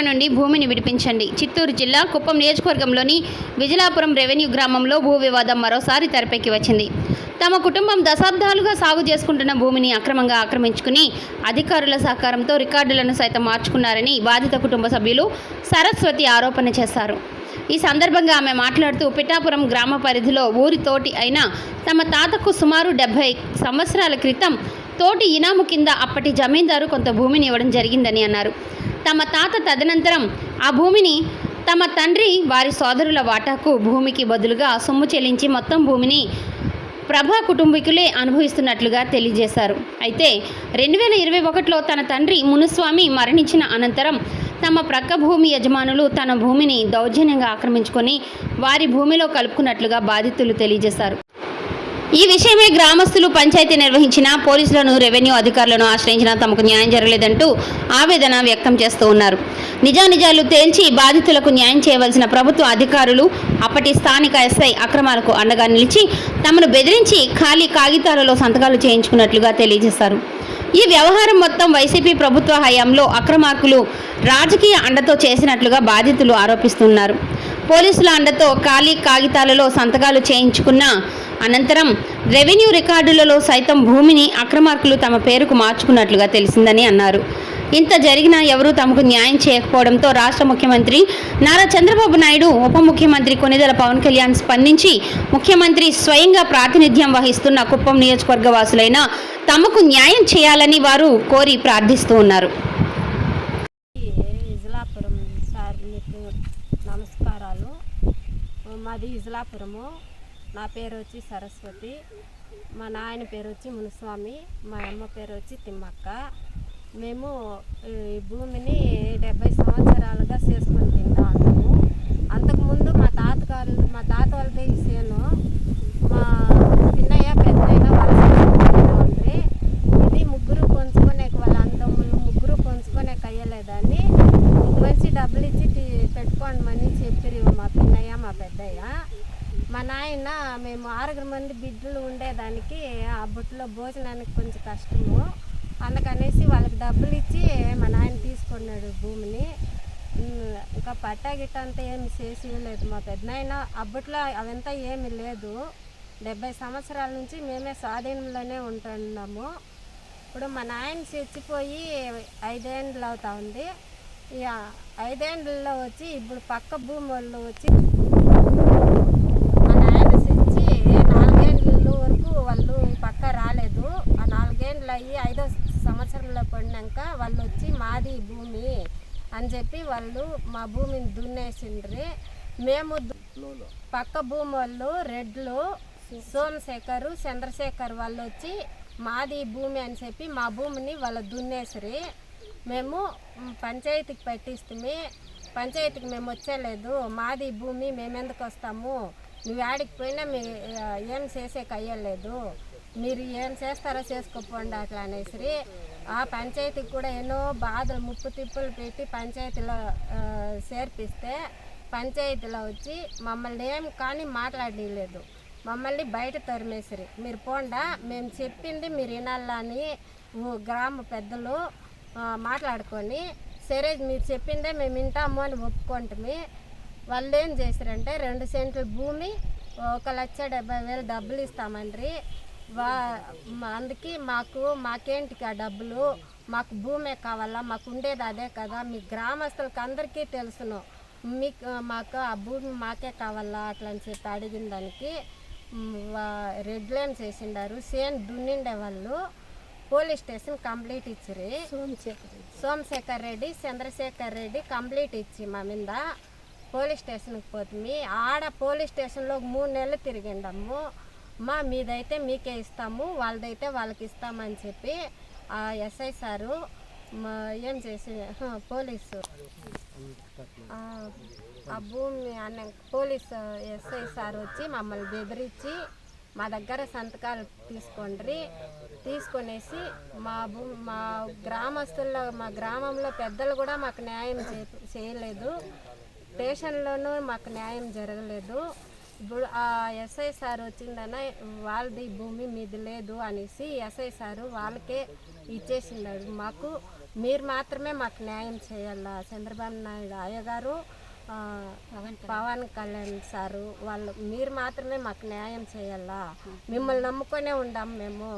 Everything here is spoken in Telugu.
నుండి భూమిని విడిపించండి. చిత్తూరు జిల్లా కుప్పం నియోజకవర్గంలోని విజలాపురం రెవెన్యూ గ్రామంలో భూ వివాదం మరోసారి తెరపైకి వచ్చింది. తమ కుటుంబం దశాబ్దాలుగా సాగు చేసుకుంటున్న భూమిని అక్రమంగా ఆక్రమించుకుని అధికారుల సహకారంతో రికార్డులను సైతం మార్చుకున్నారని బాధిత కుటుంబ సభ్యులు సరస్వతి ఆరోపణ చేశారు. ఈ సందర్భంగా ఆమె మాట్లాడుతూ పిఠాపురం గ్రామ పరిధిలో ఊరి తోటి అయిన తమ తాతకు సుమారు 70 సంవత్సరాల క్రితం తోటి ఇనాము కింద అప్పటి జమీందారు కొంత భూమిని ఇవ్వడం జరిగిందని అన్నారు. తమ తాత తదనంతరం ఆ భూమిని తమ తండ్రి వారి సోదరుల వాటాకు భూమికి బదులుగా సొమ్ము చెల్లించి మొత్తం భూమిని ప్రభా కుటుంబీకులే అనుభవిస్తున్నట్లుగా తెలియజేశారు. అయితే 2021లో తన తండ్రి మునుస్వామి మరణించిన అనంతరం తమ ప్రక్క భూమి యజమానులు తన భూమిని దౌర్జన్యంగా ఆక్రమించుకొని వారి భూమిలో కలుపుకున్నట్లుగా బాధితులు తెలియజేశారు. ఈ విషయమై గ్రామస్తులు పంచాయతీ నిర్వహించిన పోలీసులను, రెవెన్యూ అధికారులను ఆశ్రయించినా తమకు న్యాయం జరగలేదంటూ ఆవేదన వ్యక్తం చేస్తూ ఉన్నారు. నిజానిజాలు తేల్చి బాధితులకు న్యాయం చేయవలసిన ప్రభుత్వ అధికారులు అప్పటి స్థానిక ఎస్ఐ అక్రమాలకు అండగా నిలిచి తమను బెదిరించి ఖాళీ కాగితాలలో సంతకాలు చేయించుకున్నట్లుగా తెలియజేశారు. ఈ వ్యవహారం మొత్తం వైసీపీ ప్రభుత్వ హయాంలో అక్రమార్కులు రాజకీయ అండతో చేసినట్లుగా బాధితులు ఆరోపిస్తున్నారు. పోలీసుల అండతో ఖాళీ కాగితాలలో సంతకాలు చేయించుకున్న అనంతరం రెవెన్యూ రికార్డులలో సైతం భూమిని అక్రమార్కులు తమ పేరుకు మార్చుకున్నట్లుగా తెలిసిందని అన్నారు. ఇంత జరిగినా ఎవరూ తమకు న్యాయం చేయకపోవడంతో రాష్ట్ర ముఖ్యమంత్రి నారా చంద్రబాబు నాయుడు, ఉప ముఖ్యమంత్రి కొణిదెల పవన్ కళ్యాణ్ స్పందించి ముఖ్యమంత్రి స్వయంగా ప్రాతినిధ్యం వహిస్తున్న కుప్పం నియోజకవర్గ వాసులైన తమకు న్యాయం చేయాలని వారు కోరి ప్రార్థిస్తూ ఉన్నారు. విజలాపురం సార్, మీకు నమస్కారాలు. మాది విజలాపురము. నా పేరు వచ్చి సరస్వతి, మా నాయన పేరు వచ్చి మునుస్వామి, మా అమ్మ పేరు వచ్చి తిమ్మక్క. మేము ఈ భూమిని 70 సంవత్సరాలుగా చేసుకొని తింటా ఉన్నాము. అంతకుముందు మా తాత వాళ్ళదే ఈ చేను, మా పిన్నయ్య పెద్దయ్య వాళ్ళ ఇది ముగ్గురు పంచుకునే, వాళ్ళ అందములు ముగ్గురు పంచుకునే కయ్యలేదని మంచి డబ్బులు ఇచ్చి పెట్టుకోండి చెప్పిరి మా పిన్నయ్య మా పెద్దయ్య. మా నాయన మేము 6 మంది బిడ్డలు ఉండేదానికి ఆ బుట్టలో భోజనానికి కొంచెం కష్టము, అందుకనేసి వాళ్ళకి డబ్బులు ఇచ్చి మా నాయన తీసుకున్నాడు భూమిని. ఇంకా పట్టా గిట్ట అంతా ఏమి చేసి లేదు. మా పెద్దనాయన అప్పట్లో అవంతా ఏమి లేదు. 70 సంవత్సరాల నుంచి మేమే స్వాధీనంలోనే ఉంటున్నాము. ఇప్పుడు మా నాయన చచ్చిపోయి 5 ఏళ్ళు అవుతా ఉంది. ఇక 5 ఏళ్ళలో వచ్చి ఇప్పుడు పక్క భూమి వాళ్ళు వచ్చి మా నాయన చచ్చి 4 ఏళ్ళ వరకు వాళ్ళు పక్క రాలేదు. ఆ 4 ఏళ్ళు అయ్యి 5వ సంవత్సరంలో పడినాక వాళ్ళు వచ్చి మాది భూమి అని చెప్పి వాళ్ళు మా భూమిని దున్నేసిండ్రి. మేము పక్క భూమి వాళ్ళు రెడ్లు సోమశేఖరు, చంద్రశేఖర్ వాళ్ళు వచ్చి మాది భూమి అని చెప్పి మా భూమిని వాళ్ళు దున్నేసిరి. మేము పంచాయతీకి పెట్టిస్తే పంచాయతీకి మేము వచ్చేలేదు, మాది భూమి మేమెందుకు వస్తాము, నువ్వు ఆడికి పోయినా ఏం చేసేకి అయ్యలేదు, మీరు ఏం చేస్తారో చేసుకోపోండి అట్లా అనేసి ఆ పంచాయతీకి కూడా ఎన్నో బాధలు ముప్పు తిప్పులు పెట్టి పంచాయతీలో చేర్పిస్తే పంచాయతీలో వచ్చి మమ్మల్ని ఏం కానీ మాట్లాడలేదు, మమ్మల్ని బయట తరిమేసిరి. మీరు పోండా, మేము చెప్పింది మీరు వినాలా అని గ్రామ పెద్దలు మాట్లాడుకొని సరే మీరు చెప్పిందే మేము వింటాము అని ఒప్పుకుంటాము. వాళ్ళు ఏం చేశారంటే 2 సెంట్ల భూమి 1,70,000 డబ్బులు ఇస్తామండ్రి. అందుకే మాకేంటికి ఆ డబ్బులు, మాకు భూమే కావాలా, మాకు ఉండేది అదే కదా, మీ గ్రామస్తులకి అందరికీ తెలుసును, మాకు ఆ భూమి మాకే కావాలా అట్లా అని చెప్పి అడిగిన దానికి రెడ్లేం చేసిండారు, సేన్ దున్నిండే వాళ్ళు పోలీస్ స్టేషన్ కంప్లీట్ ఇచ్చిరి. సోమశేఖర్ రెడ్డి, చంద్రశేఖర్ రెడ్డి కంప్లీట్ ఇచ్చి మా మీద పోలీస్ స్టేషన్కి పోతుంది. ఆడ పోలీస్ స్టేషన్లో 3 నెలలు తిరిగిండము. మీదైతే మీకే ఇస్తాము, వాళ్ళదైతే వాళ్ళకి ఇస్తామని చెప్పి ఆ ఎస్ఐ సారు ఏం చేసి పోలీసు ఆ భూమి అన్న పోలీసు ఎస్ఐ సార్ వచ్చి మమ్మల్ని బెదిరించి మా దగ్గర సంతకాలు తీసుకొనేసి మా గ్రామస్తుల్లో మా గ్రామంలో పెద్దలు కూడా మాకు న్యాయం చేయలేదు, స్టేషన్లోనూ మాకు న్యాయం జరగలేదు. ఇప్పుడు ఆ ఎస్ఐ సార్ వచ్చిందన్న వాళ్ళది భూమి మీది లేదు అనేసి ఎస్ఐ సారు వాళ్ళకే ఇచ్చేసినాడు. మాకు మీరు మాత్రమే మాకు న్యాయం చేయాలా. చంద్రబాబు నాయుడు అయ్యగారు, పవన్ కళ్యాణ్ సారు వాళ్ళు మీరు మాత్రమే మాకు న్యాయం చేయాలా. మిమ్మల్ని నమ్ముకొనే ఉండాం మేము.